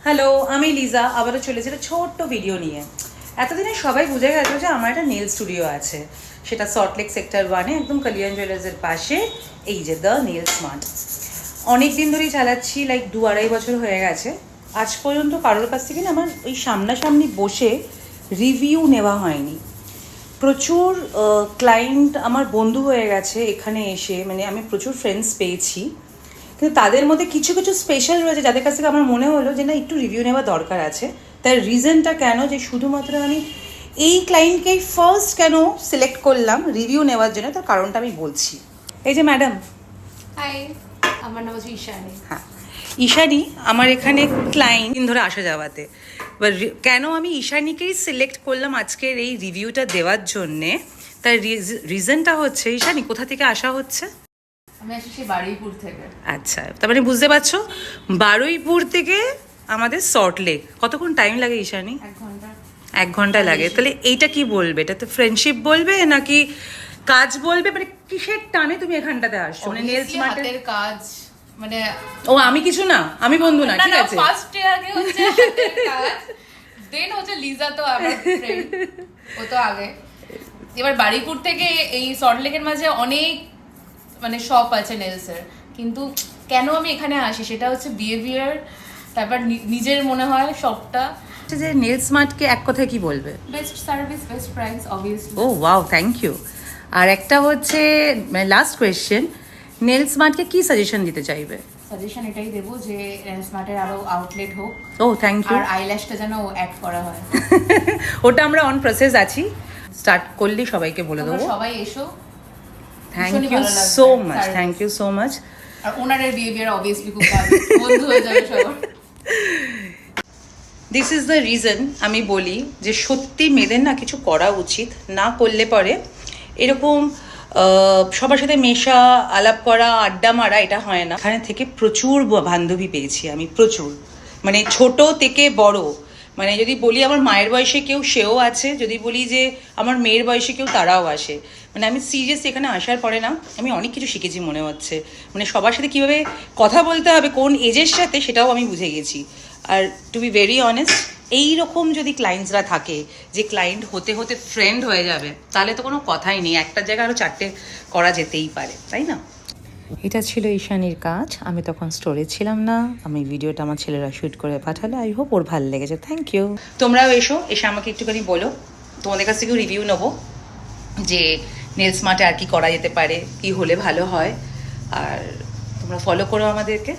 Hello, আমি লিজা আবারও চলেছি একটা ছোট্ট ভিডিও নিয়ে। এতদিনে সবাই বুঝে গেছে যে আমার একটা নেল স্টুডিও আছে, সেটা সল্টলেক সেক্টর 1-এ একদম কলিয়ান জুয়েলার্সের পাশে। এই যে দ্য নেল স্মার্ট, অনেক দিন ধরেই চালাচ্ছি, লাইক 2-2.5 বছর হয়ে গেছে। আজ পর্যন্ত কারোর কাছ থেকে না আমার ওই সামনাসামনি বসে রিভিউ নেওয়া হয়নি। প্রচুর ক্লায়েন্ট আমার বন্ধু হয়ে গেছে এখানে এসে, মানে আমি প্রচুর ফ্রেন্ডস পেয়েছি, কিন্তু তাদের মধ্যে কিছু কিছু স্পেশাল রয়েছে যাদের কাছ থেকে আমার মনে হলো যে না একটু রিভিউ নেওয়া দরকার আছে। তার রিজনটা কেন, যে শুধুমাত্র আমি এই ক্লায়েন্টকেই ফার্স্ট কেন সিলেক্ট করলাম রিভিউ নেওয়ার জন্য, তার কারণটা আমি বলছি। এই যে ম্যাডাম, হাই, আমার নাম হচ্ছে ঈশানী। হ্যাঁ, ঈশানী আমার এখানে ক্লায়েন্ট দিন ধরে আসা যাওয়াতে। এবার কেন আমি ঈশানীকেই সিলেক্ট করলাম আজকের এই রিভিউটা দেওয়ার জন্যে, তার রিজনটা হচ্ছে, ঈশানী কোথা থেকে আসা হচ্ছে? আমি আসি সেই বারুইপুর থেকে। আচ্ছা, তার মানে বুঝতে পারছো, বারুইপুর থেকে আমাদের সল্টলেক কতক্ষণ টাইম লাগে ঈশানী? 1 ঘন্টা। 1 ঘন্টা লাগে। তাহলে এইটা কি বলবে? এটা তো ফ্রেন্ডশিপ বলবে নাকি কাজ বলবে? মানে কিসের টানে তুমি এখানটাতে আসছো? মানে নেলস Obviously হাতের কাজ, মানে ও আমি কিছু না, আমি বন্ধু না, ঠিক আছে? ফার্স্ট আগে হচ্ছে হাতের কাজ, দেন হচ্ছে লিজা, তো আমার ফ্রেন্ড, ও তো আগে। এবার বারুইপুর থেকে এই সল্টলেকের মাঝে অনেক মানে শপ আছে নেলসের, কিন্তু কেন আমি এখানে আসি সেটা হচ্ছে বিহেভিয়ার, তারপর নিজের মনে হয় শপটা যে নেল স্মার্টকে এক কথায় কি বলবে? Best service, best price, obviously. Oh wow, thank you. আর একটা হচ্ছে মানে লাস্ট কোয়েশ্চেন, নেল স্মার্টকে কি সাজেশন দিতে চাইবে? সাজেশন এটাই দেবো যে স্মার্টের আরো আউটলেট হোক, ও থ্যাংক ইউ। আর আইল্যাশটা যেন অ্যাড করা হয়। ওটা আমরা অন প্রসেস আছি, স্টার্ট করলেই সবাইকে বলে তোমরা দেবো। সবাই এসো, থ্যাংক ভীষণই ইউ ভালো লাগবে so much, service। Thank you so much. আর ওনারের বিহেভিয়ার অবভিয়াসলি খুব ভালো, বন্ধু হয়ে যাবে সবার। দিস ইজ দ্য রিজন আমি বলি যে সত্যি মেয়েদের না কিছু করা উচিত, না করলে পরে এরকম সবার সাথে মেশা, আলাপ করা, আড্ডা মারা, এটা হয় না। এখানে থেকে প্রচুর বান্ধবী পেয়েছি আমি, প্রচুর, মানে ছোট থেকে বড়। মানে যদি বলি আমার মায়ের বয়সে কেউ, সেও আছে। যদি বলি যে আমার মেয়ের বয়সে কেউ, তারাও আসে। মানে আমি সিরিয়াস এখানে আসার পরে না আমি অনেক কিছু শিখেছি মনে হচ্ছে। মানে সবার সাথে কীভাবে কথা বলতে হবে, কোন এজের সাথে, সেটাও আমি বুঝে গেছি। আর টু বি ভেরি অনেস্ট, এইরকম যদি ক্লায়েন্টসরা থাকে যে ক্লায়েন্ট হতে হতে ফ্রেন্ড হয়ে যাবে, তাহলে তো কোনো কথাই নেই, একটা জায়গায় আরও 4টে করা যেতেই পারে, তাই না? এটা ছিল ঈশানীর কাজ। আমি তখন স্টোরে ছিলাম না, আমি ভিডিওটা আমার ছেলেরা শ্যুট করে পাঠালো। আই হোপ ওর ভালো লেগেছে, থ্যাংক ইউ। তোমরাও এসো, এসে আমাকে একটুখানি বলো, তোমাদের কাছ থেকেও রিভিউ নেবো যে নেল স্মার্টে আর কি করা যেতে পারে, কি হলে ভালো হয়। আর তোমরা ফলো করো আমাদেরকে।